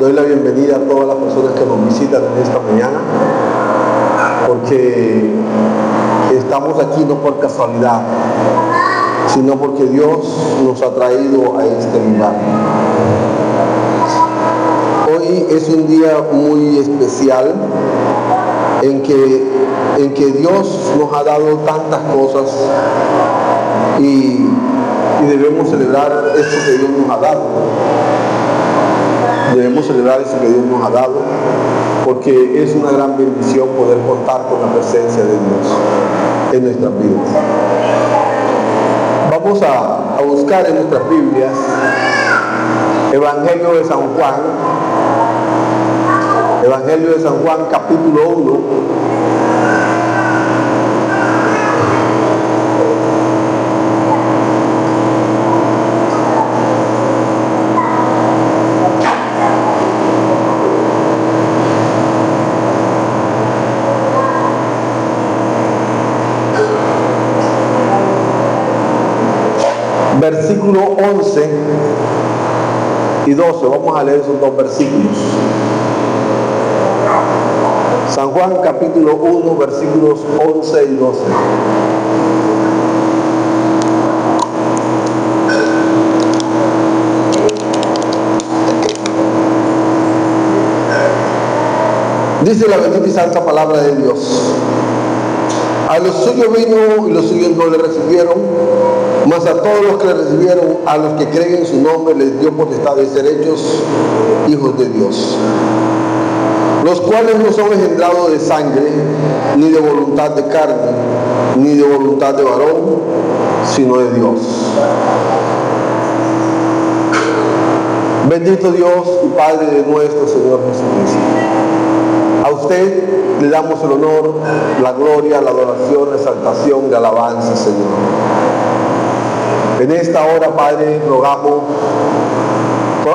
Doy la bienvenida a todas las personas que nos visitan en esta mañana, porque estamos aquí no por casualidad, sino porque Dios nos ha traído a este lugar. Hoy es un día muy especial en que Dios nos ha dado tantas cosas y debemos celebrar esto que Dios nos ha dado. Debemos celebrar eso que Dios nos ha dado, porque es una gran bendición poder contar con la presencia de Dios en nuestras vidas. Vamos a buscar en nuestras Biblias Evangelio de San Juan, capítulo 1. Versículo 11 y 12, vamos a leer esos dos versículos. San Juan capítulo 1, versículos 11 y 12. Dice la bendita y santa palabra de Dios: a los suyos vino y los suyos no le recibieron, mas a todos los que le recibieron, a los que creen en su nombre, les dio potestad de ser hechos hijos de Dios, los cuales no son engendrados de sangre, ni de voluntad de carne, ni de voluntad de varón, sino de Dios. Bendito Dios y Padre de nuestro Señor Jesucristo. A usted le damos el honor, la gloria, la adoración, la exaltación y la alabanza, Señor. En esta hora, Padre, rogamos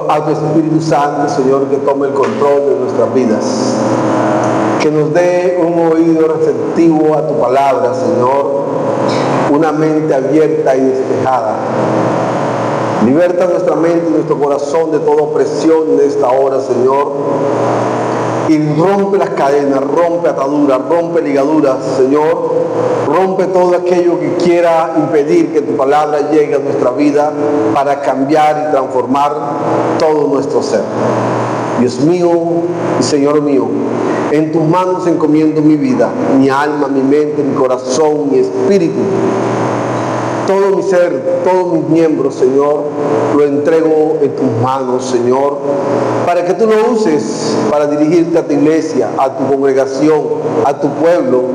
a tu Espíritu Santo, Señor, que tome el control de nuestras vidas, que nos dé un oído receptivo a tu palabra, Señor, una mente abierta y despejada. Liberta nuestra mente y nuestro corazón de toda opresión en esta hora, Señor, y rompe las cadenas, rompe ataduras, rompe ligaduras, Señor, rompe todo aquello que quiera impedir que tu palabra llegue a nuestra vida para cambiar y transformar todo nuestro ser. Dios mío y Señor mío, en tus manos encomiendo mi vida, mi alma, mi mente, mi corazón, mi espíritu. Todo mi ser, todos mis miembros, Señor, lo entrego en tus manos, Señor, para que tú lo uses para dirigirte a tu iglesia, a tu congregación, a tu pueblo,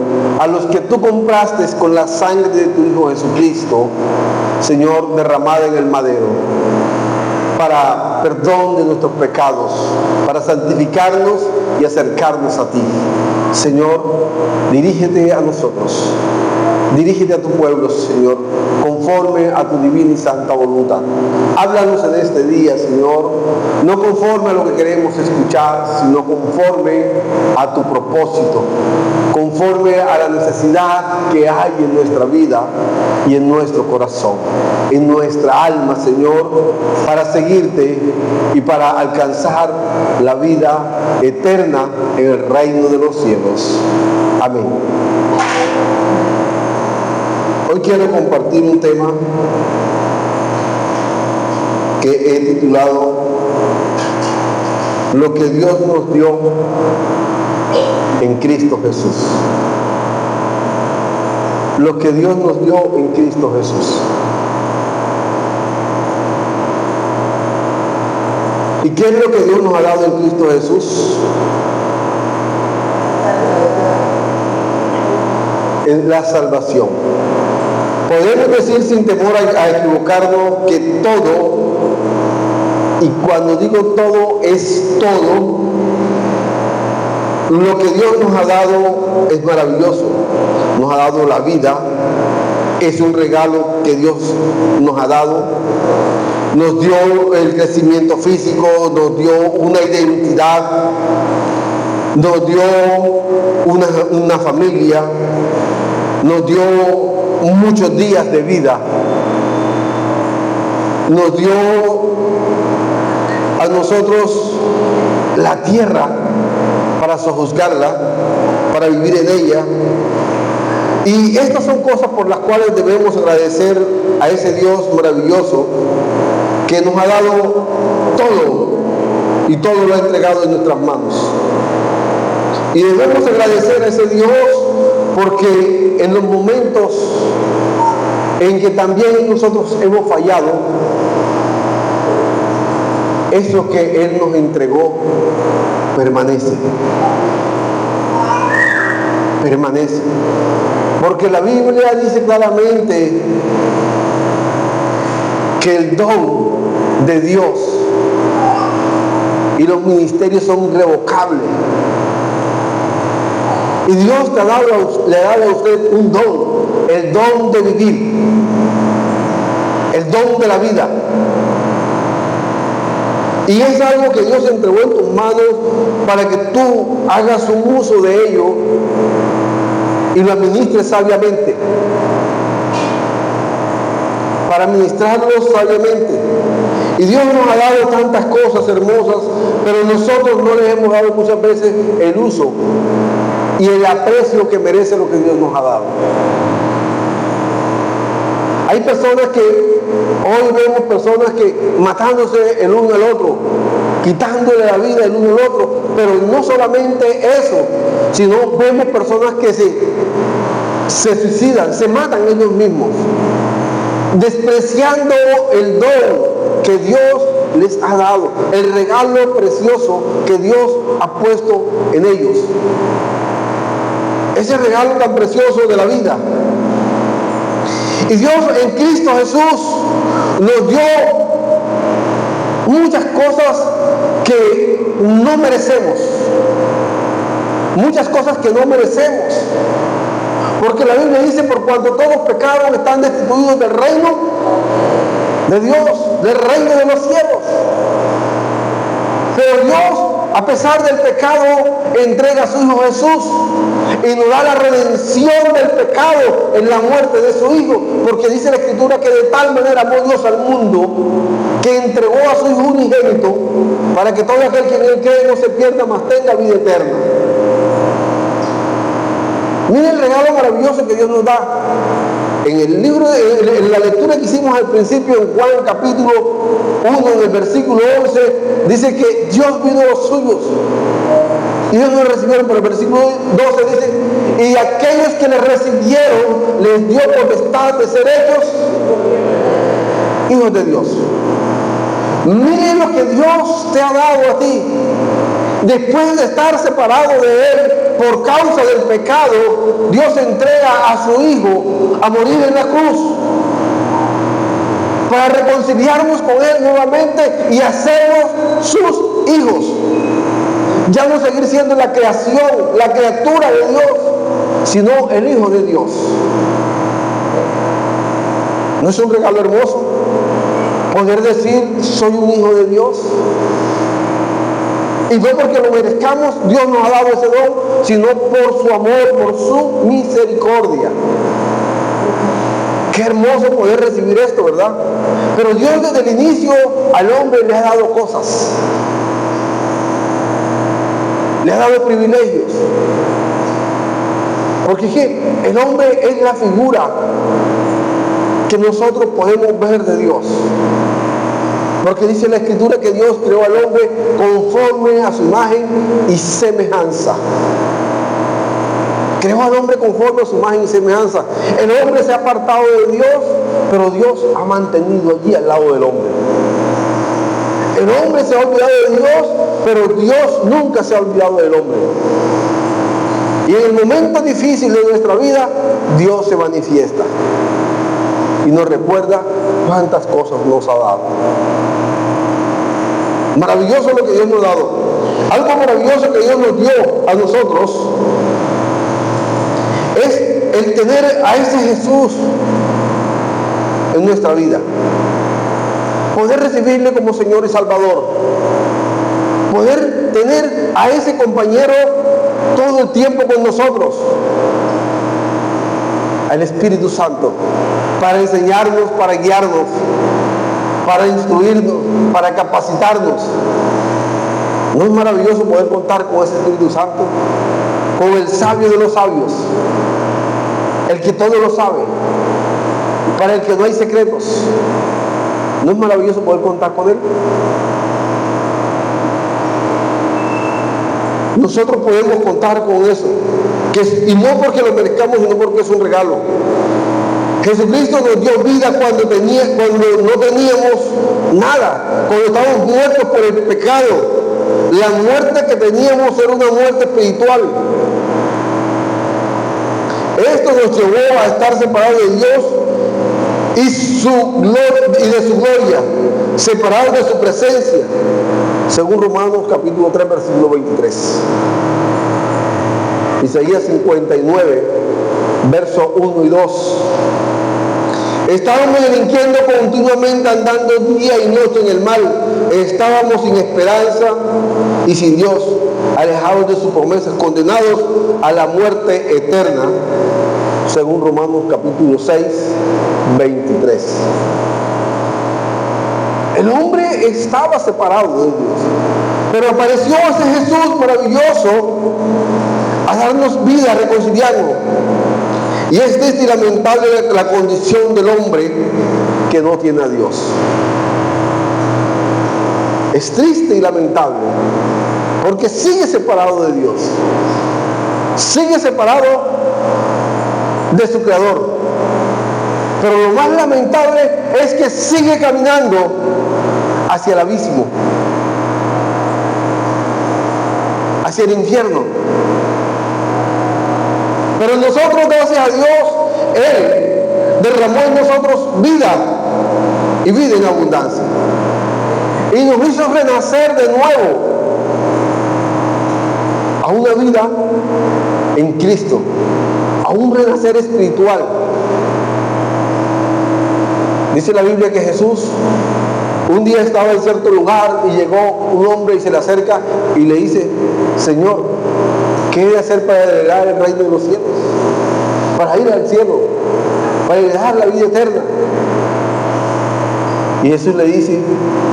a los que tú compraste con la sangre de tu Hijo Jesucristo, Señor, derramada en el madero, para perdón de nuestros pecados, para santificarnos y acercarnos a ti. Señor, dirígete a nosotros. Dirígete a tu pueblo, Señor, conforme a tu divina y santa voluntad. Háblanos en este día, Señor, no conforme a lo que queremos escuchar, sino conforme a tu propósito, conforme a la necesidad que hay en nuestra vida y en nuestro corazón, en nuestra alma, Señor, para seguirte y para alcanzar la vida eterna en el reino de los cielos. Amén. Hoy quiero compartir un tema que he titulado Lo que Dios nos dio en Cristo Jesús. Lo que Dios nos dio en Cristo Jesús. ¿Y qué es lo que Dios nos ha dado en Cristo Jesús? Es la salvación. Podemos decir sin temor a equivocarnos que todo, y cuando digo todo, es todo, lo que Dios nos ha dado es maravilloso. Nos ha dado la vida, es un regalo que Dios nos ha dado. Nos dio el crecimiento físico, nos dio una identidad, nos dio una familia, nos dio muchos días de vida, nos dio a nosotros la tierra para sojuzgarla, para vivir en ella. Y estas son cosas por las cuales debemos agradecer a ese Dios maravilloso que nos ha dado todo y todo lo ha entregado en nuestras manos. Y debemos agradecer a ese Dios porque en los momentos en que también nosotros hemos fallado, eso que Él nos entregó permanece. Permanece. Porque la Biblia dice claramente que el don de Dios y los ministerios son irrevocables. Y Dios le ha dado a usted un don, el don de vivir, el don de la vida. Y es algo que Dios entregó en tus manos para que tú hagas un uso de ello y lo administres sabiamente. Para administrarlo sabiamente. Y Dios nos ha dado tantas cosas hermosas, pero nosotros no les hemos dado muchas veces el uso y el aprecio que merece lo que Dios nos ha dado. Hay personas que, hoy vemos personas que matándose el uno al otro, quitándole la vida el uno al otro, pero no solamente eso, sino vemos personas que se suicidan, se matan ellos mismos, despreciando el don que Dios les ha dado, el regalo precioso que Dios ha puesto en ellos. Ese regalo tan precioso de la vida. Y Dios en Cristo Jesús nos dio muchas cosas que no merecemos. Muchas cosas que no merecemos. Porque la Biblia dice, por cuanto todos pecaron, están destituidos del reino de Dios, del reino de los cielos. Pero Dios, a pesar del pecado, entrega a su Hijo Jesús y nos da la redención del pecado en la muerte de su Hijo, porque dice la Escritura que de tal manera amó Dios al mundo que entregó a su Hijo unigénito para que todo aquel que en Él cree no se pierda, mas tenga vida eterna. Miren el regalo maravilloso que Dios nos da. En el libro, en la lectura que hicimos al principio en Juan capítulo 1, en el versículo 11, dice que Dios vino a los suyos y ellos no lo recibieron, pero el versículo 12 dice, y aquellos que le recibieron les dio potestad de ser hechos hijos de Dios. Miren lo que Dios te ha dado a ti. Después de estar separado de Él por causa del pecado, Dios entrega a su Hijo a morir en la cruz para reconciliarnos con Él nuevamente y hacernos sus hijos. Ya no seguir siendo la creación, la criatura de Dios, sino el Hijo de Dios. ¿No es un regalo hermoso poder decir soy un hijo de Dios? Y no porque lo merezcamos, Dios nos ha dado ese don, sino por su amor, por su misericordia. Qué hermoso poder recibir esto, ¿verdad? Pero Dios desde el inicio al hombre le ha dado cosas. Le ha dado privilegios. Porque el hombre es la figura que nosotros podemos ver de Dios. Porque dice la Escritura que Dios creó al hombre conforme a su imagen y semejanza. Creó al hombre conforme a su imagen y semejanza. El hombre se ha apartado de Dios, pero Dios ha mantenido allí al lado del hombre. El hombre se ha olvidado de Dios, pero Dios nunca se ha olvidado del hombre. Y en el momento difícil de nuestra vida, Dios se manifiesta y nos recuerda cuántas cosas nos ha dado. Maravilloso lo que Dios nos ha dado. Algo maravilloso que Dios nos dio a nosotros es el tener a ese Jesús en nuestra vida. Poder recibirle como Señor y Salvador. Poder tener a ese compañero todo el tiempo con nosotros. Al Espíritu Santo, para enseñarnos, para guiarnos, para instruirnos, para capacitarnos. ¿No es maravilloso poder contar con ese Espíritu Santo? Con el sabio de los sabios, el que todo lo sabe, para el que no hay secretos. ¿No es maravilloso poder contar con Él? Nosotros podemos contar con eso, y no porque lo merezcamos, sino porque es un regalo. Jesucristo nos dio vida cuando no teníamos nada, cuando estábamos muertos por el pecado. La muerte que teníamos era una muerte espiritual. Esto nos llevó a estar separados de Dios y de su gloria, separados de su presencia, según Romanos capítulo 3, versículo 23. Isaías 59, versos 1 y 2. Estábamos delinquiendo continuamente, andando día y noche en el mal. Estábamos sin esperanza y sin Dios, alejados de sus promesas, condenados a la muerte eterna, según Romanos capítulo 6, 23. El hombre estaba separado de Dios, pero apareció ese Jesús maravilloso a darnos vida, a reconciliarnos. Y es triste y lamentable la condición del hombre que no tiene a Dios. Es triste y lamentable porque sigue separado de Dios, sigue separado de su Creador. Pero lo más lamentable es que sigue caminando hacia el abismo, hacia el infierno. Pero nosotros, gracias a Dios, Él derramó en nosotros vida y vida en abundancia. Y nos hizo renacer de nuevo a una vida en Cristo, a un renacer espiritual. Dice la Biblia que Jesús un día estaba en cierto lugar y llegó un hombre y se le acerca y le dice: Señor, ¿qué he de hacer para heredar el reino de los cielos? Para ir al cielo, para heredar la vida eterna. Y Jesús le dice: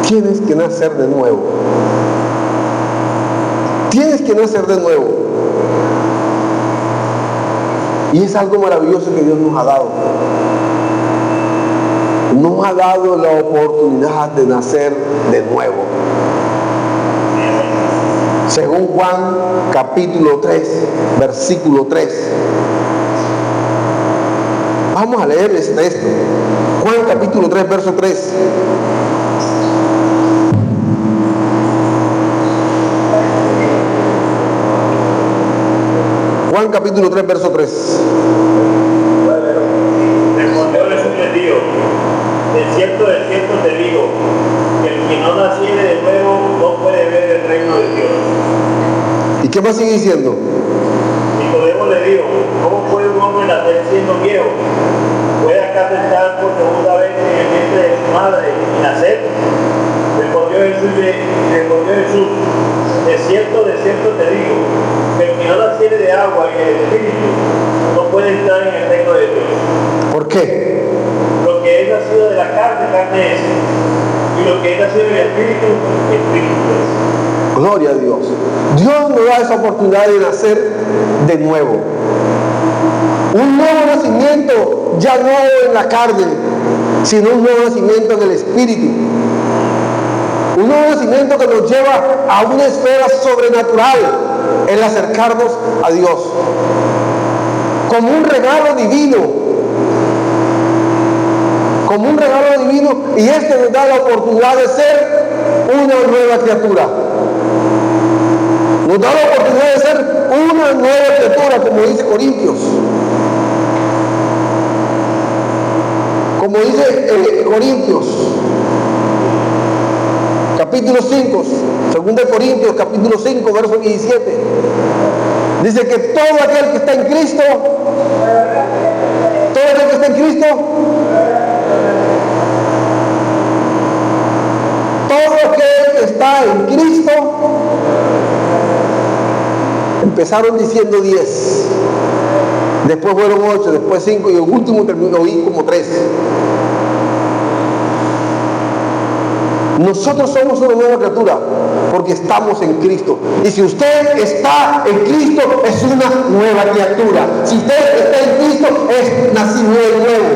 tienes que nacer de nuevo. Tienes que nacer de nuevo. Y es algo maravilloso que Dios nos ha dado. Nos ha dado la oportunidad de nacer de nuevo. Según Juan capítulo 3, versículo 3. Vamos a leer este texto. Juan capítulo 3, verso 3. Juan capítulo 3, verso 3. Respondió Jesús y les dijo: de cierto te digo, que el que no naciere de nuevo no puede ver el reino de Dios. ¿Y qué más sigue diciendo? Nicodemo le dijo: ¿cómo puede un hombre nacer siendo viejo? ¿Puede acaso estar por segunda vez en el vientre de su madre y nacer? Respondió Jesús, de cierto te digo, que el que no naciere de agua y del Espíritu no puede entrar en el reino de Dios. ¿Por qué? Lo que es nacido de la carne es, y lo que es nacido del Espíritu es. Gloria a Dios. Dios nos da esa oportunidad de nacer de nuevo. Un nuevo nacimiento, ya no en la carne, sino un nuevo nacimiento en el Espíritu. Un nuevo nacimiento que nos lleva a una esfera sobrenatural, el acercarnos a Dios. Como un regalo divino. Como un regalo divino, y esto nos da la oportunidad de ser una nueva criatura. Nos da la oportunidad de ser una nueva criatura, como dice Corintios. Como dice Corintios, capítulo 5, 2 Corintios, capítulo 5, verso 17. Dice que todo aquel que está en Cristo, empezaron diciendo 10, después fueron 8, después 5 y el último oí como 3. Nosotros somos una nueva criatura porque estamos en Cristo. Y si usted está en Cristo, es una nueva criatura. Si usted está en Cristo, es nacido de nuevo.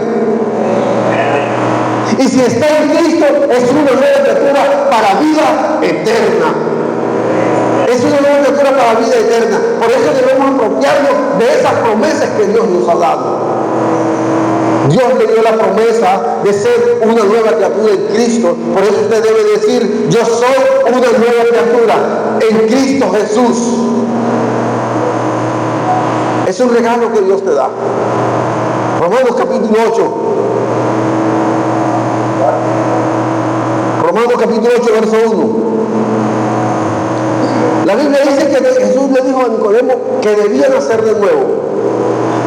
Y si está en Cristo, es una nueva criatura para vida eterna. Es una nueva criatura para vida eterna. Por eso debemos apropiarnos de esas promesas que Dios nos ha dado. Dios le dio la promesa de ser una nueva criatura en Cristo. Por eso usted debe decir: yo soy una nueva criatura en Cristo Jesús. Es un regalo que Dios te da. Romanos capítulo 8. Romanos capítulo 8, verso 1. La Biblia dice que Jesús le dijo a Nicodemo que debía nacer de nuevo.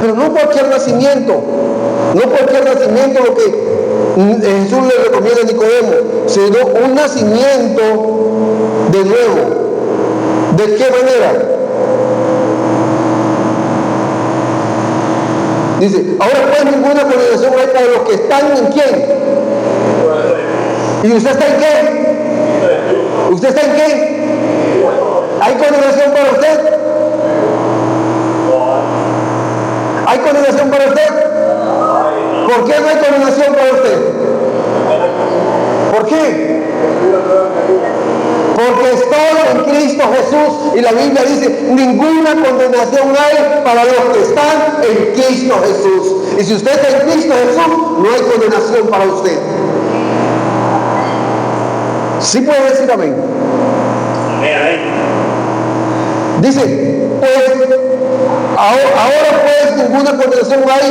Pero no cualquier nacimiento. No cualquier nacimiento lo que Jesús le recomienda a Nicodemo, sino un nacimiento de nuevo. ¿De qué manera? Dice: ahora pues ninguna condenación hay para los que están en ¿quién? ¿Y usted está en qué? ¿Usted está en qué? ¿Hay condenación para usted? ¿Hay condenación para usted? ¿Por qué no hay condenación para usted? ¿Por qué? Porque estoy en Cristo Jesús, y la Biblia dice: ninguna condenación hay para los que están en Cristo Jesús. Y si usted está en Cristo Jesús, no hay condenación para usted. ¿Sí puede decir amén? Dice: pues ahora pues ninguna condenación hay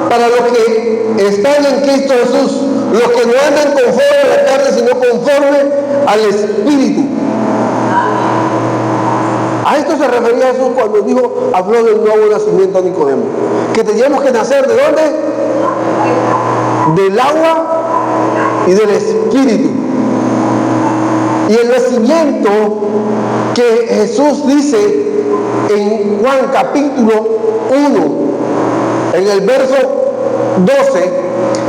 para los que están en Cristo Jesús, los que no andan conforme a la carne, sino conforme al Espíritu. A esto se refería Jesús cuando habló del nuevo nacimiento a Nicodemo, que teníamos que nacer ¿de dónde? Del agua y del Espíritu. Y el nacimiento que Jesús dice en Juan capítulo 1, en el verso 12,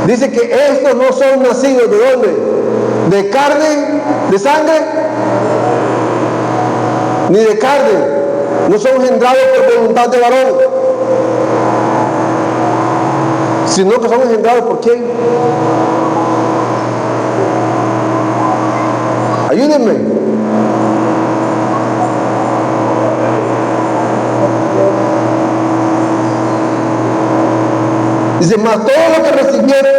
dice que estos no son nacidos ¿de dónde? De carne, de sangre, ni de carne. No son engendrados por voluntad de varón, sino que son engendrados ¿por quién? Ayúdenme. Dice: más todo lo que recibieron.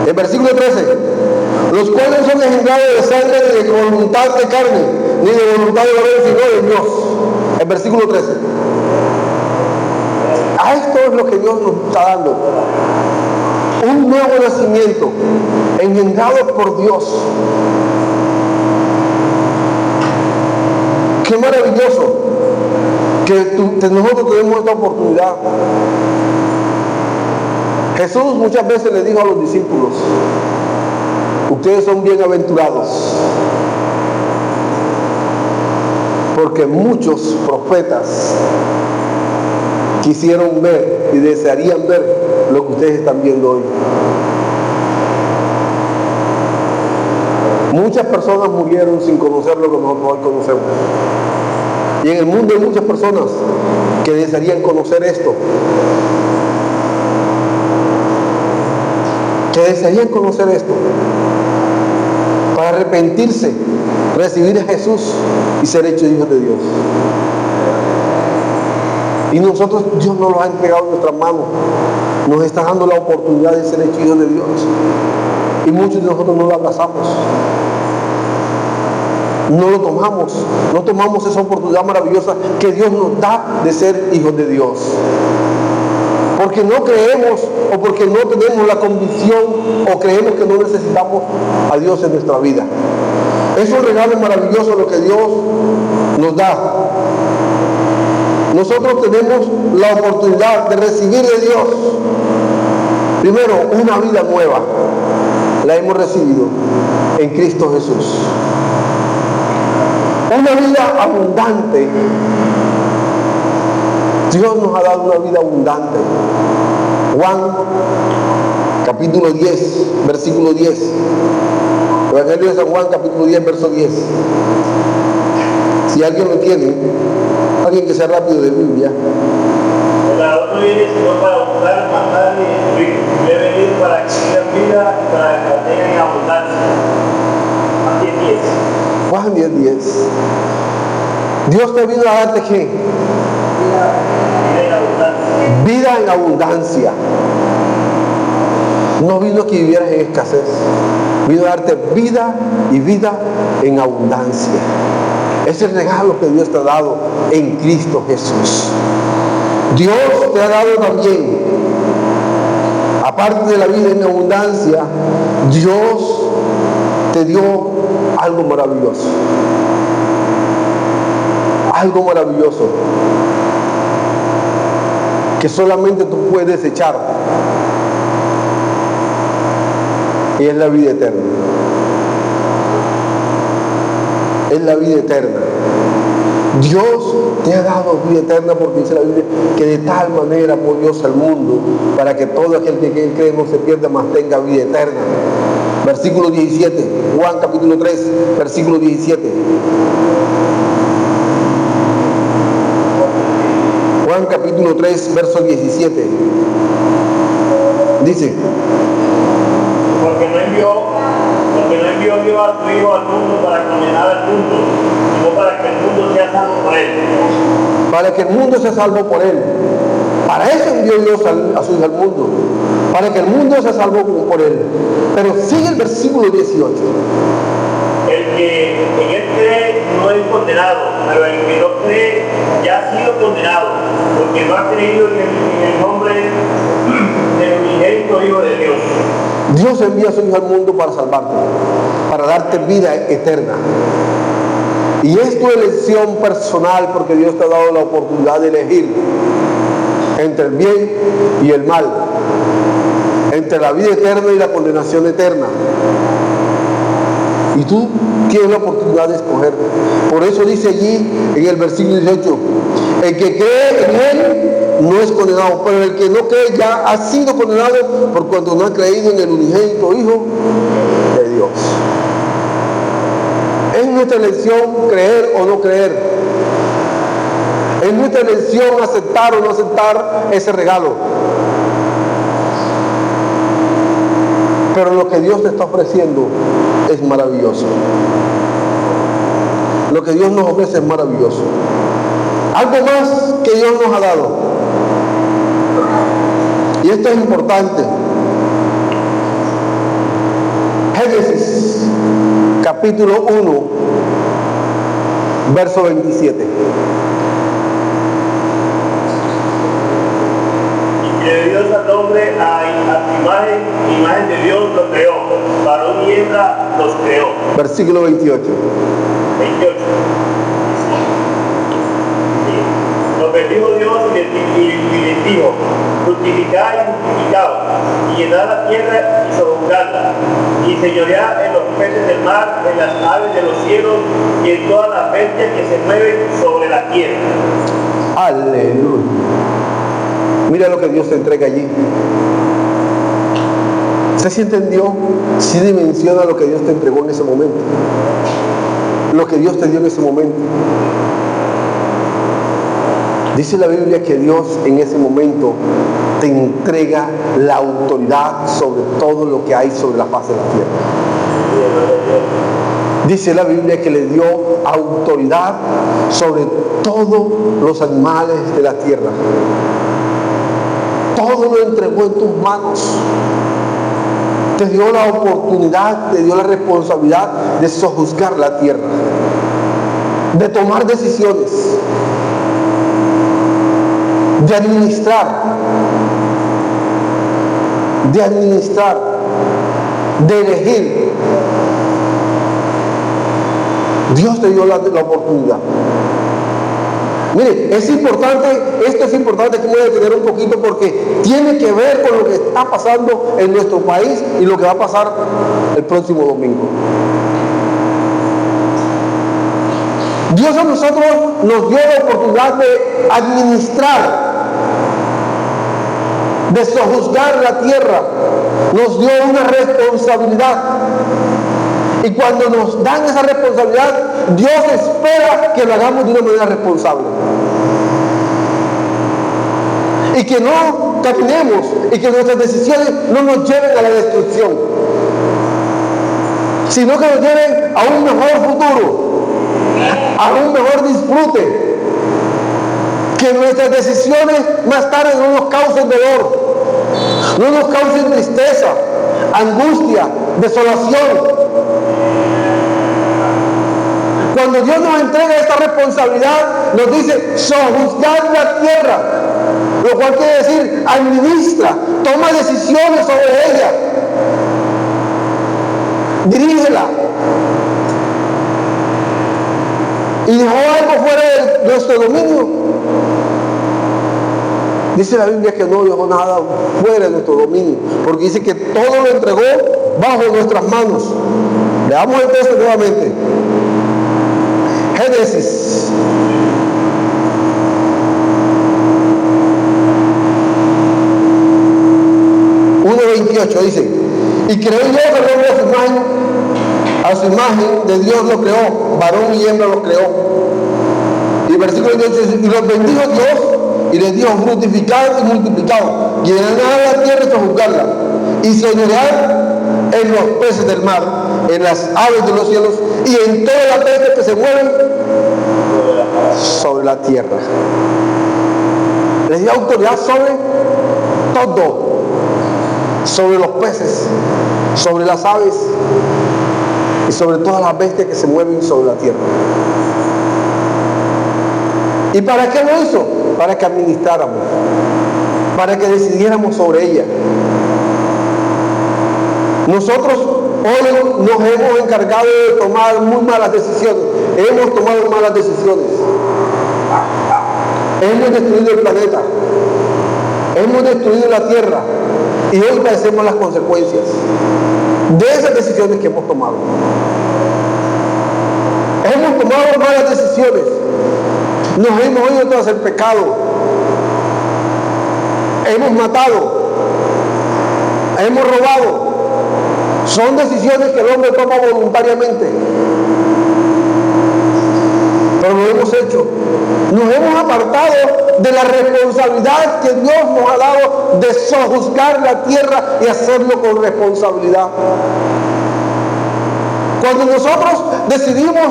El versículo 13: los cuales no son engendrados de sangre, ni de voluntad de carne, ni de voluntad de varón, sino de Dios. El versículo 13. A esto es lo que Dios nos está dando: un nuevo nacimiento engendrado por Dios. Qué maravilloso que nosotros tenemos esta oportunidad. Jesús muchas veces le dijo a los discípulos: ustedes son bienaventurados, porque muchos profetas quisieron ver y desearían ver lo que ustedes están viendo hoy. Muchas personas murieron sin conocer lo que nosotros hoy conocemos. Y en el mundo hay muchas personas que desearían conocer esto. Que desearían conocer esto. Para arrepentirse, recibir a Jesús y ser hechos hijos de Dios. Y nosotros, Dios nos lo ha entregado en nuestras manos. Nos está dando la oportunidad de ser hechos hijos de Dios. Y muchos de nosotros no lo abrazamos. No lo tomamos. No tomamos esa oportunidad maravillosa que Dios nos da de ser hijos de Dios. Porque no creemos o porque no tenemos la convicción o creemos que no necesitamos a Dios en nuestra vida. Es un regalo maravilloso lo que Dios nos da. Nosotros tenemos la oportunidad de recibir de Dios, primero, una vida nueva. La hemos recibido en Cristo Jesús. Una vida abundante, Dios nos ha dado una vida abundante. Juan capítulo 10, versículo 10. Evangelio de San Juan capítulo 10, verso 10. Si alguien lo tiene, alguien que sea rápido de Biblia. El ladrón no viene sino para buscar, matar y destruir. Yo he venido para que tengan vida y para que la tengan en abundancia. Juan 10:10. Juan 10:10. Dios te vino a darte ¿qué? Vida en abundancia. No vino a que vivieras en escasez. Vino a darte vida y vida en abundancia. Es el regalo que Dios te ha dado en Cristo Jesús. Dios te ha dado también, aparte de la vida en abundancia, Dios te dio algo maravilloso. Algo maravilloso que solamente tú puedes echar, y es la vida eterna. Es la vida eterna. Dios te ha dado vida eterna porque dice la Biblia que de tal manera amó Dios al mundo para que todo aquel que cree no se pierda, mas tenga vida eterna. Versículo 17, Juan capítulo 3, versículo 17. Juan capítulo 3, verso 17. Dice: porque no envió Dios a su Hijo al mundo para condenar al mundo, sino para que el mundo sea salvo por él. Para que el mundo sea salvo por él. Para eso envió Dios a su Hijo al mundo, para que el mundo sea salvo por él. Pero sigue el versículo 18. El que en él cree no es condenado, pero el que no cree ya ha sido condenado, porque no ha creído en el nombre del unigénito Hijo de Dios. Dios envía a su Hijo al mundo para salvarte, para darte vida eterna. Y es tu elección personal, porque Dios te ha dado la oportunidad de elegir entre el bien y el mal, entre la vida eterna y la condenación eterna. Y tú tienes la oportunidad de escoger. Por eso dice allí en el versículo 18: el que cree en él no es condenado, pero el que no cree ya ha sido condenado por cuanto no ha creído en el unigénito Hijo de Dios. Es nuestra elección creer o no creer. Es nuestra elección aceptar o no aceptar ese regalo. Pero lo que Dios te está ofreciendo es maravilloso. Lo que Dios nos ofrece es maravilloso. Algo más que Dios nos ha dado. Y esto es importante. Génesis capítulo 1, verso 27. Y creó Dios al hombre a su imagen de Dios lo creó, varón y hembra los creó. Versículo 28. 28. Lo bendijo Dios y les dijo: fructificad y multiplicaos, y llenad la tierra y sojuzgadla, y señoread en los peces del mar, en las aves de los cielos, y en todas las bestias que se mueven sobre la tierra. Aleluya. Mira lo que Dios te entrega allí. ¿Usted sí entendió? Sí dimensiona lo que Dios te entregó en ese momento. Lo que Dios te dio en ese momento. Dice la Biblia que Dios en ese momento te entrega la autoridad sobre todo lo que hay sobre la faz de la tierra. Dice la Biblia que le dio autoridad sobre todos los animales de la tierra. Todo lo entregó en tus manos. Te dio la oportunidad, te dio la responsabilidad de sojuzgar la tierra, de tomar decisiones, de administrar, de elegir. Dios te dio la oportunidad. Mire, esto es importante que me voy a detener un poquito porque tiene que ver con lo que está pasando en nuestro país y lo que va a pasar el próximo domingo. Dios a nosotros nos dio la oportunidad de administrar de sojuzgar la tierra, nos dio una responsabilidad. Y cuando nos dan esa responsabilidad, Dios espera que lo hagamos de una manera responsable. Y que no caminemos y que nuestras decisiones no nos lleven a la destrucción, sino que nos lleven a un mejor futuro, a un mejor disfrute. Que nuestras decisiones más tarde no nos causen dolor, no nos causen tristeza, angustia, desolación. Cuando Dios nos entrega esta responsabilidad, nos dice sojuzgar la tierra, lo cual quiere decir administra, toma decisiones sobre ella, dirígela. Y dejó algo fuera de nuestro dominio. Dice la Biblia que no dejó nada fuera de nuestro dominio, porque dice que todo lo entregó bajo nuestras manos. Leamos el texto nuevamente. Génesis 1:28 dice: y creó Dios al hombre a su imagen de Dios lo creó, varón y hembra lo creó. Y versículo 28 dice: y los bendijo Dios y les dijo: fructificad y multiplicad, llenad la tierra y sojuzgadla, y señoread en los peces del mar, en las aves de los cielos y en todas las bestias que se mueven sobre la tierra. Les dio autoridad sobre todo, sobre los peces, sobre las aves y sobre todas las bestias que se mueven sobre la tierra. ¿Y para qué lo hizo? Para que administráramos, para que decidiéramos sobre ella. Nosotros hoy nos hemos encargado de tomar muy malas decisiones. Hemos tomado malas decisiones. Hemos destruido el planeta. Hemos destruido la tierra. Y hoy padecemos las consecuencias de esas decisiones que hemos tomado. Hemos tomado malas decisiones. Nos hemos ido tras el pecado. Hemos matado. Hemos robado. Son decisiones que el hombre toma voluntariamente. Pero lo hemos hecho. Nos hemos apartado de la responsabilidad que Dios nos ha dado de sojuzgar la tierra y hacerlo con responsabilidad. Cuando nosotros decidimos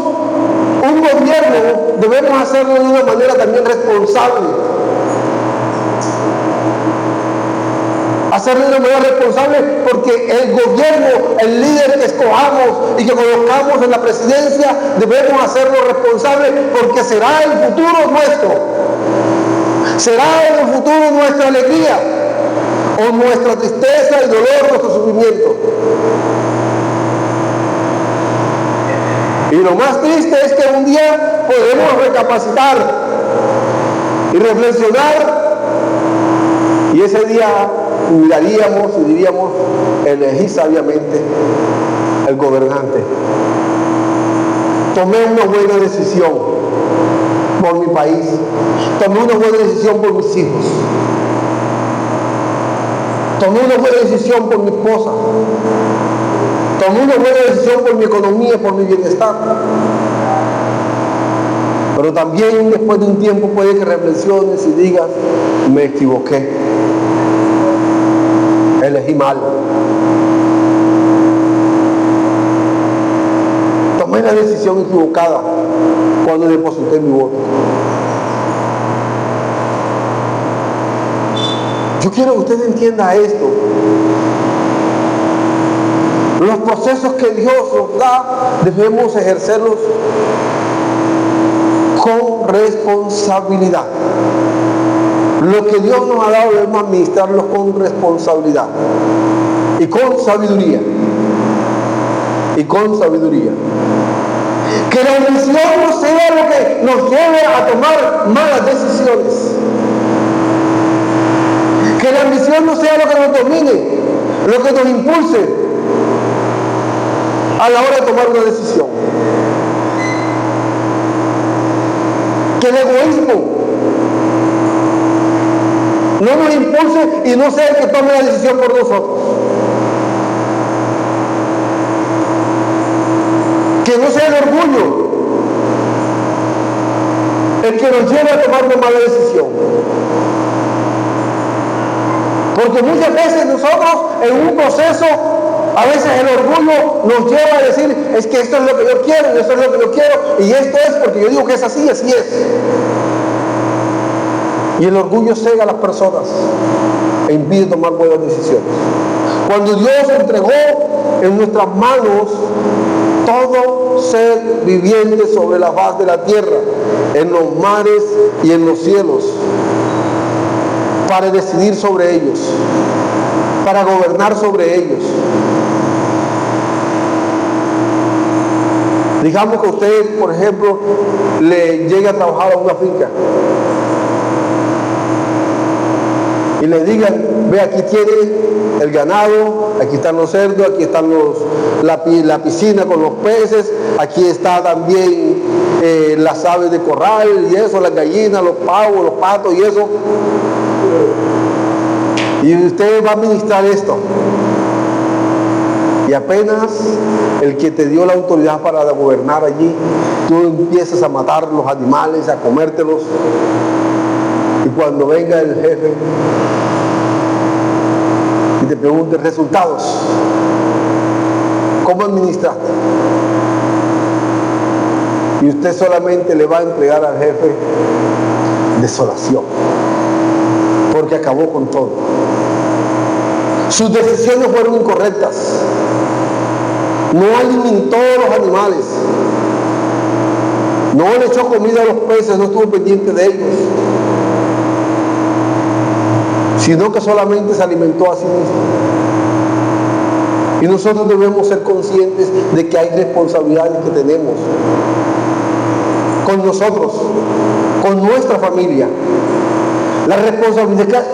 un gobierno, debemos hacerlo de una manera también responsable. Hacerlo de una manera responsable, porque el gobierno, el líder que escojamos y que colocamos en la presidencia, debemos hacerlo responsable, porque será el futuro nuestro. Será en el futuro nuestra alegría o nuestra tristeza y dolor, nuestro sufrimiento. Y lo más triste es que un día podremos recapacitar y reflexionar, y ese día miraríamos y diríamos: elegí sabiamente el gobernante, tomé una buena decisión por mi país, tomé una buena decisión por mis hijos, tomé una buena decisión por mi esposa, tomé una buena decisión por mi economía, por mi bienestar. Pero también después de un tiempo puede que reflexiones y digas: me equivoqué, elegí mal, tomé la decisión equivocada cuando deposité mi voto. Yo quiero que usted entienda esto. Los procesos que Dios nos da debemos ejercerlos con responsabilidad. Lo que Dios nos ha dado debemos administrarlo con responsabilidad y con sabiduría. Y con sabiduría. Que la ambición no sea lo que nos lleve a tomar malas decisiones. Que la ambición no sea lo que nos domine, lo que nos impulse a la hora de tomar una decisión. Que el egoísmo no no nos impulse y no sea el que tome la decisión por nosotros. Que no sea el orgullo el que nos lleve a tomar una mala decisión. Porque muchas veces nosotros en un proceso, a veces el orgullo nos lleva a decir, es que esto es lo que yo quiero, y esto es lo que yo quiero, y esto es porque yo digo que es así, así es. Y el orgullo cega a las personas e impide tomar buenas decisiones. Cuando Dios entregó en nuestras manos todo ser viviente sobre la faz de la tierra, en los mares y en los cielos, para decidir sobre ellos, para gobernar sobre ellos. Digamos que usted, por ejemplo, le llegue a trabajar a una finca y le digan, ve, aquí tiene el ganado, aquí están los cerdos, aquí están la piscina con los peces, aquí está también las aves de corral y eso, las gallinas, los pavos, los patos y eso. Y usted va a administrar esto. Y apenas el que te dio la autoridad para gobernar allí, tú empiezas a matar los animales, a comértelos. Y cuando venga el jefe y te pregunte resultados, ¿cómo administraste? Y usted solamente le va a entregar al jefe desolación, porque acabó con todo. Sus decisiones fueron incorrectas. No alimentó a los animales, no le echó comida a los peces, no estuvo pendiente de ellos, sino que solamente se alimentó a sí mismo. Y nosotros debemos ser conscientes de que hay responsabilidades que tenemos con nosotros, con nuestra familia. La responsabilidad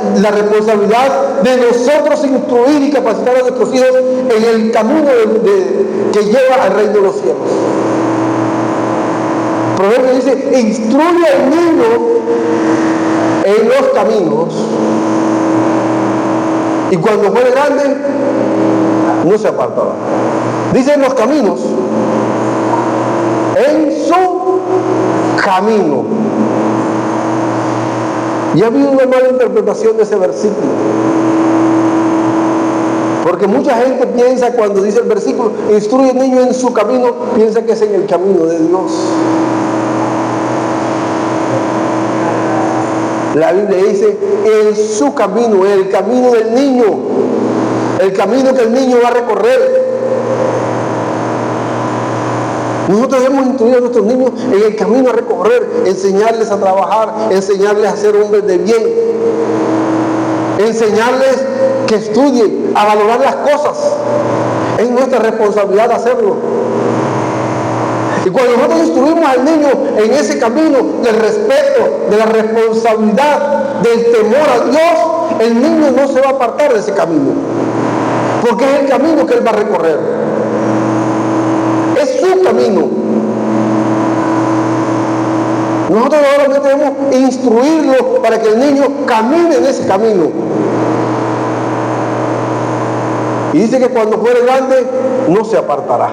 de nosotros instruir y capacitar a nuestros hijos en el camino que lleva al reino de los cielos. El proverbio dice, instruye al niño en los caminos, y cuando fuere grande no se apartará. Dice en los caminos, en su camino. Y ha habido una mala interpretación de ese versículo, porque mucha gente piensa, cuando dice el versículo, instruye al niño en su camino, piensa que es en el camino de Dios. La Biblia dice, en su camino, el camino del niño, el camino que el niño va a recorrer. Nosotros debemos instruir a nuestros niños en el camino a recorrer, enseñarles a trabajar, enseñarles a ser hombres de bien, enseñarles que estudien, a valorar las cosas. Es nuestra responsabilidad hacerlo. Y cuando nosotros instruimos al niño en ese camino del respeto, de la responsabilidad, del temor a Dios, el niño no se va a apartar de ese camino, porque es el camino que él va a recorrer. Es su camino. Nosotros ahora debemos instruirlo para que el niño camine en ese camino. Y dice que cuando fuere grande no se apartará.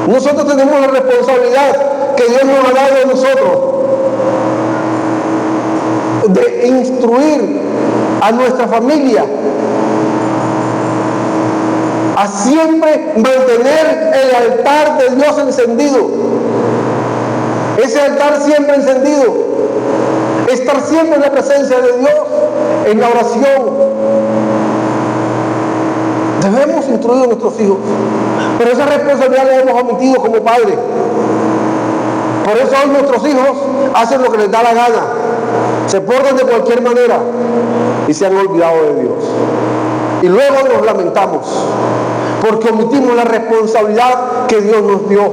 Nosotros tenemos la responsabilidad que Dios nos ha dado a nosotros de instruir a nuestra familia a siempre mantener el altar de Dios encendido. Ese altar siempre encendido. Estar siempre en la presencia de Dios, en la oración. Debemos instruir a nuestros hijos, pero esa responsabilidad la hemos omitido como padres. Por eso hoy nuestros hijos hacen lo que les da la gana, se portan de cualquier manera y se han olvidado de Dios. Y luego nos lamentamos porque omitimos la responsabilidad que Dios nos dio.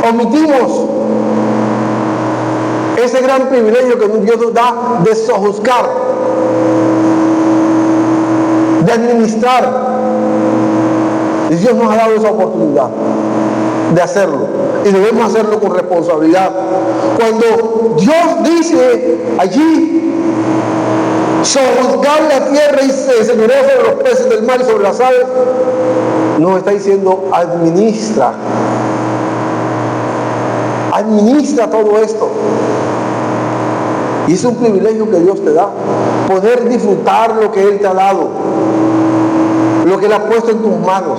Omitimos ese gran privilegio que Dios nos da de sojuzgar, de administrar. Y Dios nos ha dado esa oportunidad. de hacerlo. Y debemos hacerlo con responsabilidad. Cuando Dios dice allí, sojuzgar la tierra y se enseñorea sobre los peces del mar y sobre las aves, nos está diciendo, administra todo esto. Y es un privilegio que Dios te da, poder disfrutar lo que Él te ha dado, lo que Él ha puesto en tus manos.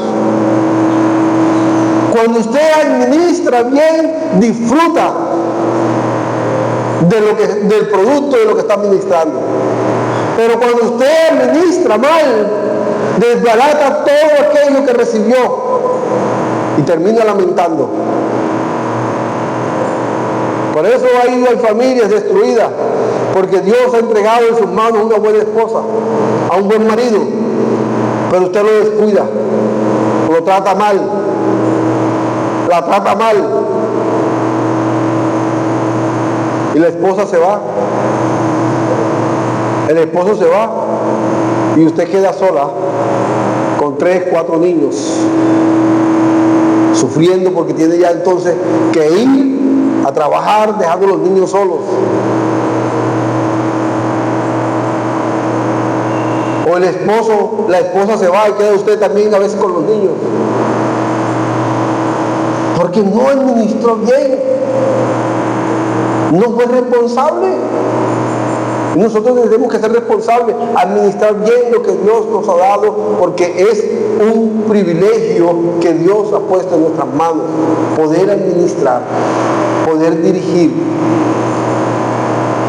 Cuando usted administra bien, disfruta del producto de lo que está administrando. Pero cuando usted administra mal, desbarata todo aquello que recibió y termina lamentando. Por eso hay familias destruidas, porque Dios ha entregado en sus manos una buena esposa, a un buen marido, pero usted lo descuida, lo trata mal, la trata mal, y la esposa se va, el esposo se va, y usted queda sola con 3, 4 niños, sufriendo porque tiene ya entonces que ir a trabajar, dejando a los niños solos. O el esposo, la esposa se va y queda usted también a veces con los niños, porque no administró bien, no fue responsable. Y nosotros tenemos que ser responsables, administrar bien lo que Dios nos ha dado, porque es un privilegio que Dios ha puesto en nuestras manos, poder administrar, poder dirigir,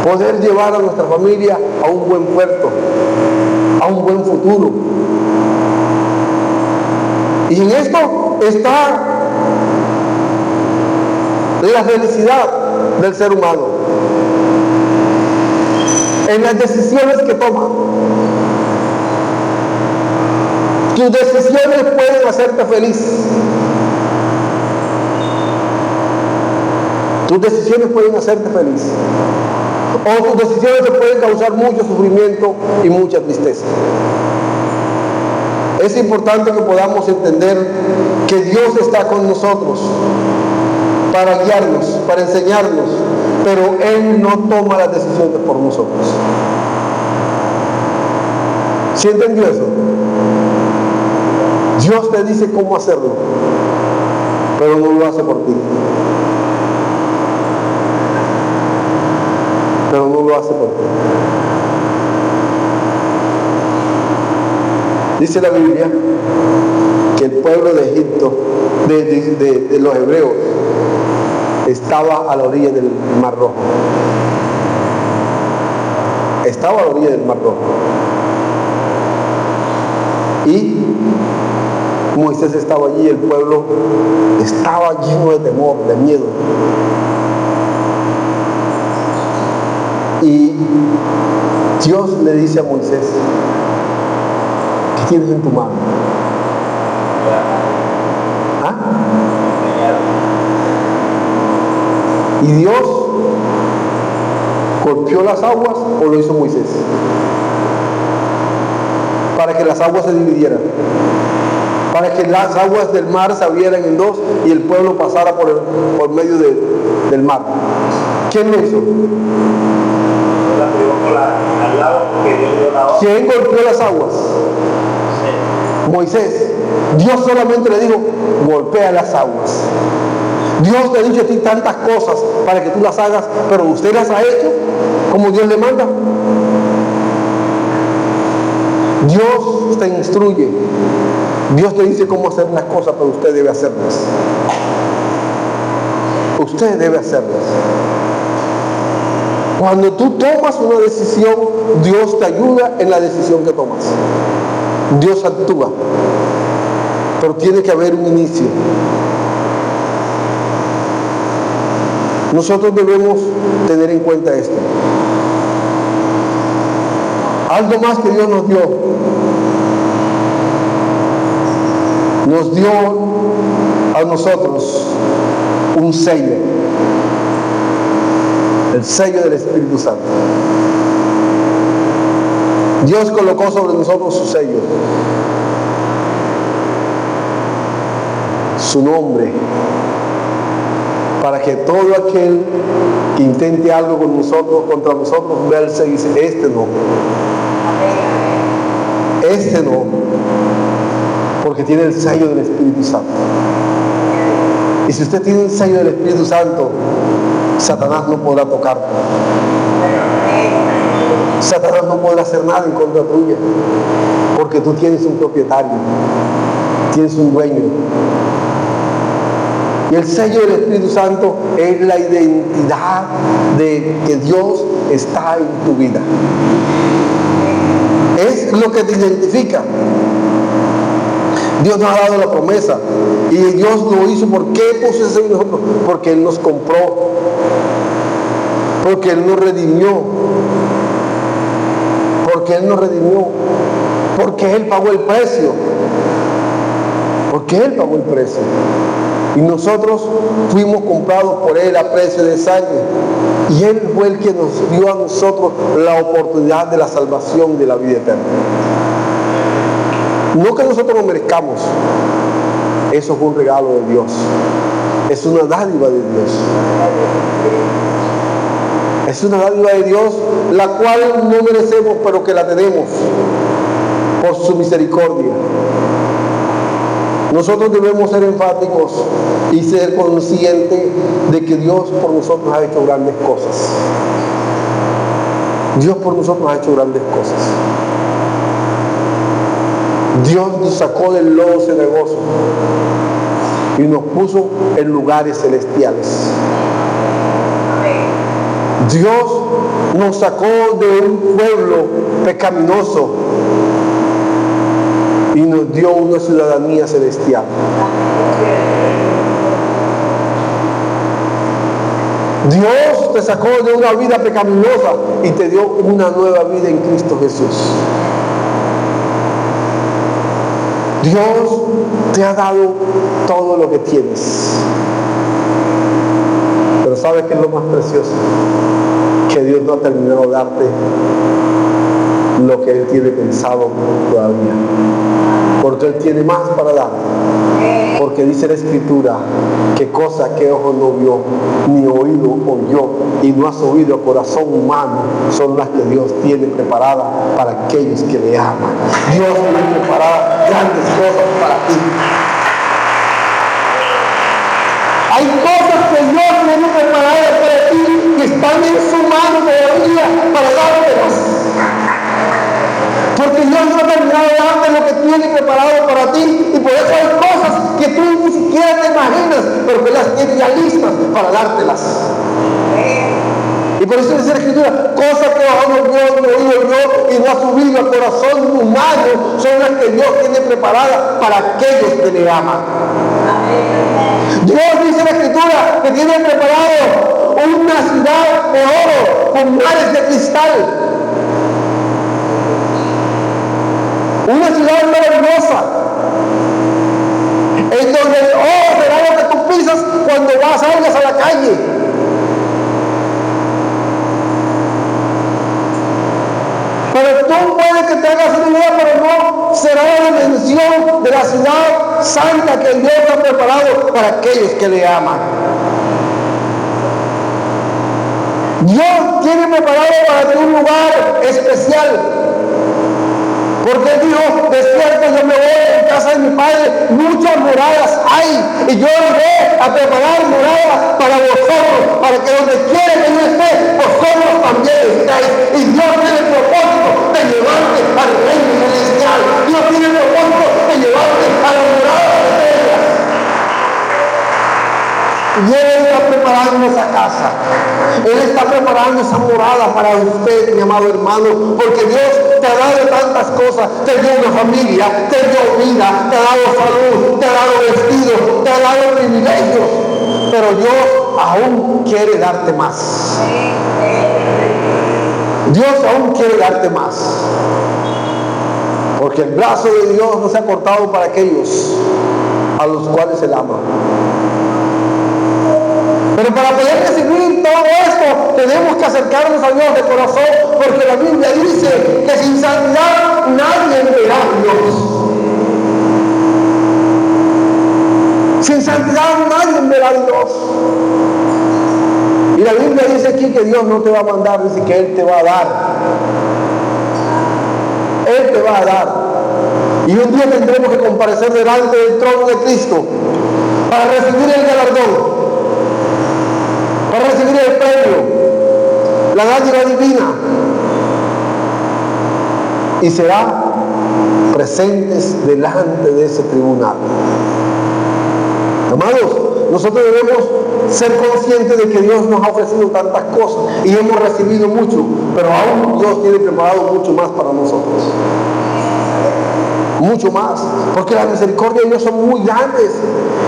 poder llevar a nuestra familia a un buen puerto, a un buen futuro. Y en esto está la felicidad del ser humano, en las decisiones que toma. Tus decisiones pueden hacerte feliz. Tus decisiones pueden hacerte feliz. O tus decisiones te pueden causar mucho sufrimiento y mucha tristeza. Es importante que podamos entender que Dios está con nosotros para guiarnos, para enseñarnos, pero Él no toma las decisiones por nosotros. ¿Sí entendió eso? Dios te dice cómo hacerlo, pero no lo hace por ti. Pero no lo hace por ti. Dice la Biblia que el pueblo de Egipto, de los hebreos, estaba a la orilla del Mar Rojo. Estaba a la orilla del Mar Rojo. Y Moisés estaba allí, el pueblo estaba lleno de temor, de miedo. Y Dios le dice a Moisés, ¿qué tienes en tu mano? ¿Ah? ¿Y Dios golpeó las aguas o lo hizo Moisés? Para que las aguas se dividieran, para que las aguas del mar se abrieran en dos y el pueblo pasara por medio del mar. ¿Quién lo hizo? ¿Quién golpeó las aguas? Moisés. Dios solamente le dijo, golpea las aguas. Dios te ha dicho a ti tantas cosas para que tú las hagas, pero usted las ha hecho como Dios le manda. Dios te instruye, Dios te dice cómo hacer las cosas, pero usted debe hacerlas. Usted debe hacerlas. Cuando tú tomas una decisión, Dios te ayuda en la decisión que tomas. Dios actúa, pero tiene que haber un inicio. Nosotros debemos tener en cuenta esto. Algo más que Dios nos dio. Nos dio a nosotros un sello. El sello del Espíritu Santo. Dios colocó sobre nosotros su sello. Su nombre. para que todo aquel que intente algo con nosotros, contra nosotros, vea el sello y dice, este no. Este no. Porque tiene el sello del Espíritu Santo. Y si usted tiene el sello del Espíritu Santo, Satanás no podrá tocarte. Satanás no podrá hacer nada en contra tuya, porque tú tienes un propietario, tienes un dueño. Y el sello del Espíritu Santo es la identidad de que Dios está en tu vida. Es lo que te identifica. Dios nos ha dado la promesa y Dios lo hizo. ¿Por qué puso ese sello en nosotros? Porque Él nos compró, porque Él nos redimió, porque Él nos redimió, porque Él pagó el precio, porque Él pagó el precio. Y nosotros fuimos comprados por Él a precio de sangre. Y Él fue el que nos dio a nosotros la oportunidad de la salvación, de la vida eterna. No que nosotros lo merezcamos. Eso fue un regalo de Dios. Es una dádiva de Dios. Es una dádiva de Dios, la cual no merecemos, pero que la tenemos por su misericordia. Nosotros debemos ser enfáticos y ser conscientes de que Dios por nosotros ha hecho grandes cosas. Dios por nosotros ha hecho grandes cosas. Dios nos sacó del lodo cenagoso y nos puso en lugares celestiales. Dios nos sacó de un pueblo pecaminoso y nos dio una ciudadanía celestial. Dios te sacó de una vida pecaminosa y te dio una nueva vida en Cristo Jesús. Dios te ha dado todo lo que tienes. Pero ¿sabes qué es lo más precioso? Que Dios no ha terminado de darte lo que Él tiene pensado todavía. Porque Él tiene más para dar. Porque dice la Escritura que cosas que ojo no vio, ni oído oyó, y no has oído corazón humano, son las que Dios tiene preparadas para aquellos que le aman. Dios tiene preparadas grandes cosas para ti. Hay cosas que Dios tiene preparadas para ti que están en su mano todavía para dártelas. Porque Dios no ha terminado de darte lo que tiene preparado para ti, y por eso hay cosas que tú ni siquiera te imaginas, pero que las tiene ya listas para dártelas. Y por eso dice la Escritura, cosas que ojo no vio, ni oído yo, y no ha subido al corazón humano, son las que Dios tiene preparadas para aquellos que le aman. Dios dice la Escritura que tiene preparado una ciudad de oro con mares de cristal. Una ciudad maravillosa, en donde el oro será lo que tú pisas cuando salgas a la calle. Pero tú puedes que te hagas una idea, pero no será la dimensión de la ciudad santa que Dios ha preparado para aquellos que le aman. Dios tiene preparado para ti un lugar especial. Porque Él dijo, de cierto yo me voy en casa de mi Padre, muchas moradas hay, y yo iré a preparar moradas para vosotros, para que donde quiera que yo esté, vosotros también estáis. Y Dios tiene el propósito de llevarte al reino celestial. Dios tiene el propósito de llevarte a la morada eterna. Y Él está preparando esa casa. Él está preparando esa morada para usted, mi amado hermano, porque Dios te ha dado tantas cosas. Te dio una familia, te dio vida, te ha dado salud, te ha dado vestido, te ha dado privilegios. Pero Dios aún quiere darte más. Dios aún quiere darte más. Porque el brazo de Dios no se ha cortado para aquellos a los cuales Él ama. Pero para poder recibir todo esto, tenemos que acercarnos a Dios de corazón, porque la Biblia dice que sin santidad nadie verá a Dios. Sin santidad nadie verá a Dios. la Biblia dice aquí que Dios no te va a mandar, dice que Él te va a dar. Él te va a dar. Y un día tendremos que comparecer delante del trono de Cristo para recibir el galardón, para recibir el premio, la dádiva divina. Y será presentes delante de ese tribunal. Amados, nosotros debemos ser conscientes de que Dios nos ha ofrecido tantas cosas y hemos recibido mucho, pero aún Dios tiene preparado mucho más para nosotros. Mucho más, porque las misericordias de Dios son muy grandes,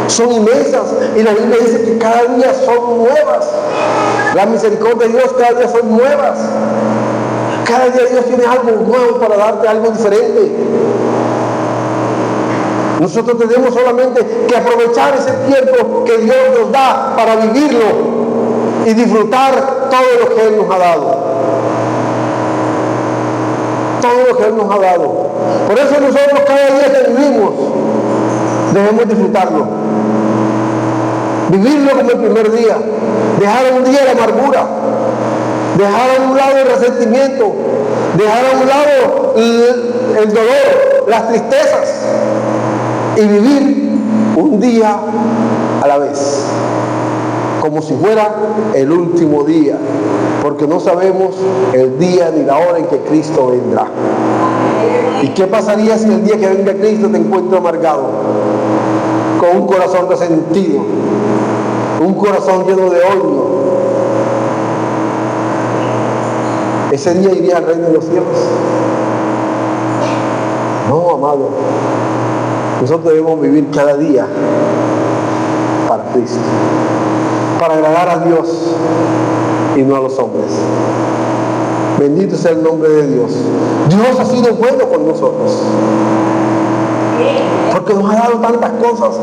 son inmensas, y la Biblia dice que cada día son nuevas. Las misericordias de Dios cada día son nuevas. Cada día Dios tiene algo nuevo para darte, algo diferente. Nosotros tenemos solamente que aprovechar ese tiempo que Dios nos da para vivirlo y disfrutar todo lo que Él nos ha dado. Todo lo que Él nos ha dado. Por eso nosotros cada día que vivimos debemos disfrutarlo. Vivirlo como el primer día. Dejar a un día la amargura. Dejar a un lado el resentimiento. Dejar a un lado el dolor, las tristezas. Y vivir un día a la vez. Como si fuera el último día. Porque no sabemos el día ni la hora en que Cristo vendrá. ¿Y qué pasaría si el día que venga Cristo te encuentro amargado? Con un corazón resentido. Un corazón lleno de odio. ¿Ese día iría al reino de los cielos? No, amado. Nosotros debemos vivir cada día para Cristo. Para agradar a Dios y no a los hombres. Bendito sea el nombre de Dios. Dios ha sido bueno con nosotros. Porque nos ha dado tantas cosas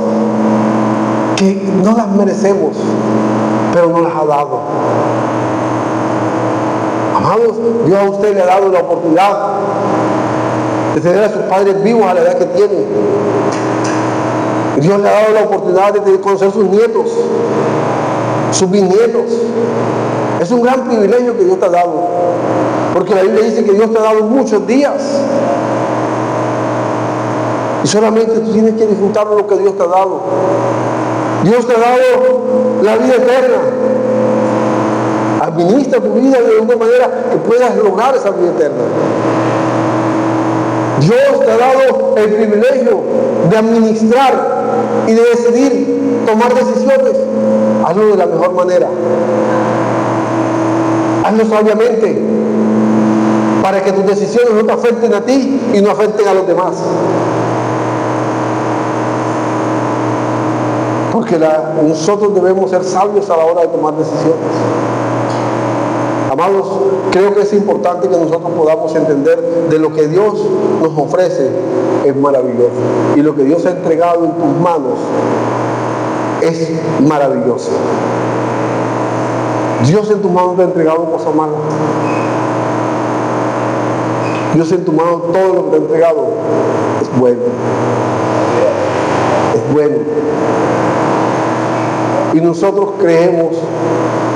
que no las merecemos, pero nos las ha dado. Amados, Dios a usted le ha dado la oportunidad de tener a sus padres vivos a la edad que tienen. Dios le ha dado la oportunidad de conocer sus nietos, sus bisnietos. Es un gran privilegio que Dios te ha dado, porque la Biblia dice que Dios te ha dado muchos días y solamente tú tienes que disfrutar de lo que Dios te ha dado. Dios te ha dado la vida eterna. Administra tu vida de una manera que puedas lograr esa vida eterna. Dios te ha dado el privilegio de administrar y de decidir, tomar decisiones. Hazlo de la mejor manera. Hazlo sabiamente, para que tus decisiones no te afecten a ti y no afecten a los demás. Porque nosotros debemos ser sabios a la hora de tomar decisiones. Amados, creo que es importante que nosotros podamos entender de lo que Dios nos ofrece es maravilloso. Y lo que Dios ha entregado en tus manos es maravilloso. Dios en tus manos te ha entregado cosas malas. Dios en tus manos todo lo que te ha entregado es bueno. Es bueno. Y nosotros creemos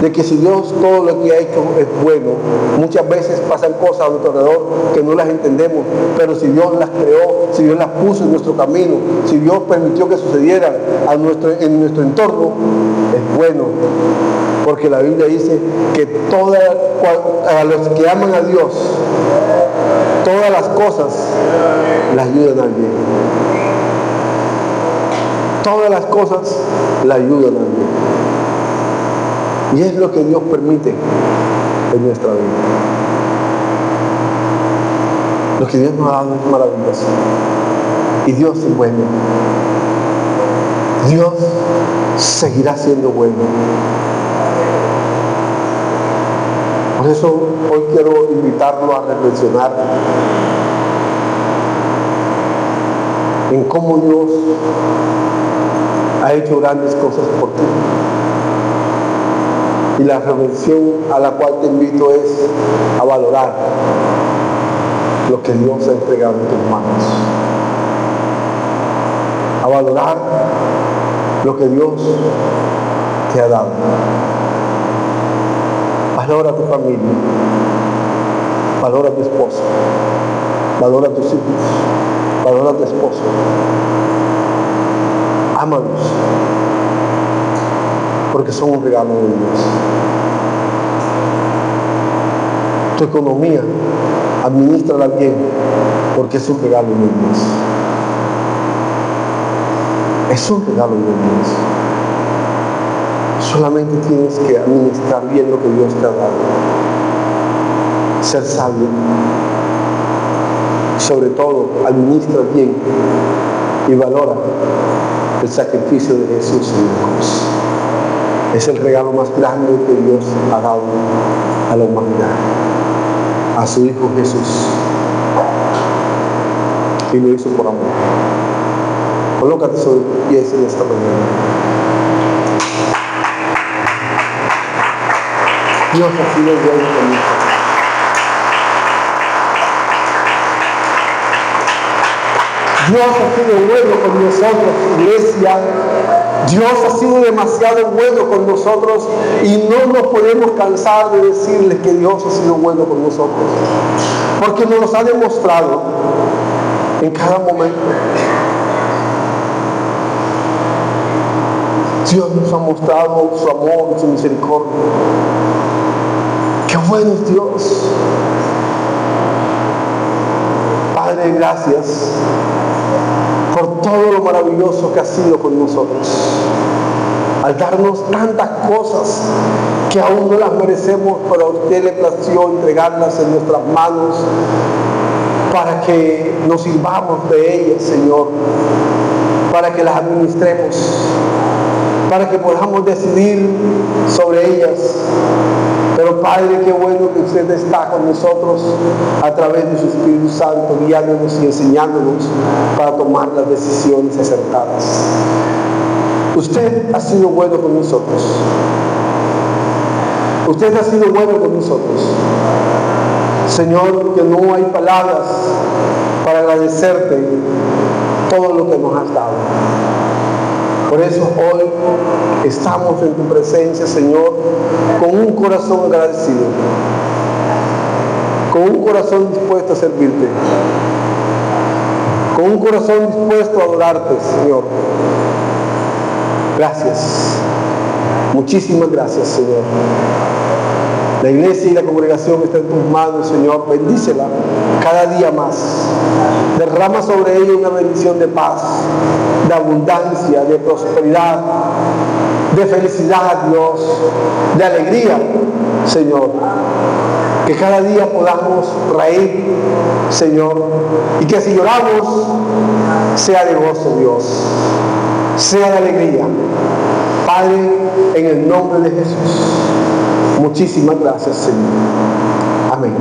de que si Dios todo lo que ha hecho es bueno, muchas veces pasan cosas a nuestro alrededor que no las entendemos, pero si Dios las creó, si Dios las puso en nuestro camino, si Dios permitió que sucedieran en nuestro entorno, es bueno, porque la Biblia dice que a los que aman a Dios, todas las cosas las ayudan al bien. Todas las cosas la ayudan a Dios. Y es lo que Dios permite en nuestra vida. Lo que Dios nos ha dado es maravilloso. Y Dios es bueno. Dios seguirá siendo bueno. Por eso hoy quiero invitarlo a reflexionar en cómo Dios ha hecho grandes cosas por ti. Y la reflexión a la cual te invito es a valorar lo que Dios ha entregado en tus manos. A valorar lo que Dios te ha dado. Valora a tu familia, valora a tu esposa, valora a tus hijos, valora a tu esposo. Ámalos, porque son un regalo de Dios. Tu economía, administrala bien, porque es un regalo de Dios. Es un regalo de Dios. Solamente tienes que administrar bien lo que Dios te ha dado. Ser sabio. Sobre todo, administra bien y valora el sacrificio de Jesús en la cruz. Es el regalo más grande que Dios ha dado a la humanidad, a su Hijo Jesús. Y lo hizo por amor. Colócate sobre tus pies en esta mañana. Dios ha sido bueno con nosotros. Dios ha sido bueno con nosotros, iglesia. Dios ha sido demasiado bueno con nosotros y no nos podemos cansar de decirles que Dios ha sido bueno con nosotros, porque nos ha demostrado en cada momento. Dios nos ha mostrado su amor, su misericordia. ¡Qué bueno es Dios! Padre, gracias por todo lo maravilloso que ha sido con nosotros, al darnos tantas cosas que aún no las merecemos, pero a usted le plació entregarlas en nuestras manos para que nos sirvamos de ellas, Señor, para que las administremos, para que podamos decidir sobre ellas. Pero Padre, qué bueno que usted está con nosotros a través de su Espíritu Santo, guiándonos y enseñándonos para tomar las decisiones acertadas. Usted ha sido bueno con nosotros. Usted ha sido bueno con nosotros. Señor, que no hay palabras para agradecerte todo lo que nos has dado. Por eso hoy estamos en tu presencia, Señor, con un corazón agradecido, con un corazón dispuesto a servirte, con un corazón dispuesto a adorarte, Señor. Gracias, muchísimas gracias, Señor. La iglesia y la congregación está en tus manos, Señor. Bendícela cada día más. Derrama sobre ella una bendición de paz, de abundancia, de prosperidad, de felicidad, Dios, de alegría, Señor. Que cada día podamos reír, Señor, y que si lloramos, sea de gozo, Dios, sea de alegría. Padre, en el nombre de Jesús, muchísimas gracias, Señor. Amén.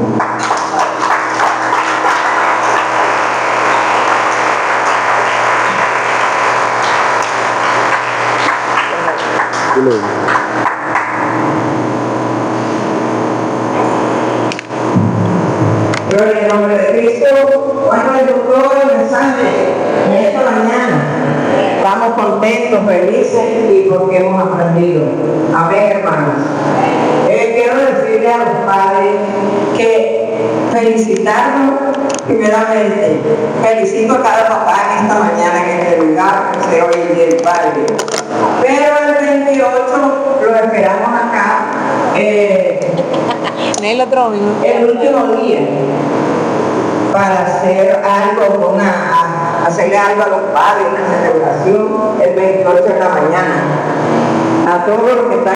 Gloria al nombre de Cristo. ¿Cuánto les gustó el mensaje en esta mañana? Estamos contentos, felices y porque hemos aprendido. Amén, hermanos. Quiero decirle a los padres que felicitarlos primeramente. Felicito a cada papá en esta mañana en este lugar, que se hoy el Día del Padre. Pero el 28 lo esperamos acá. El último día para hacer algo, hacerle algo a los padres, una celebración el 28 de la mañana. A todos los que están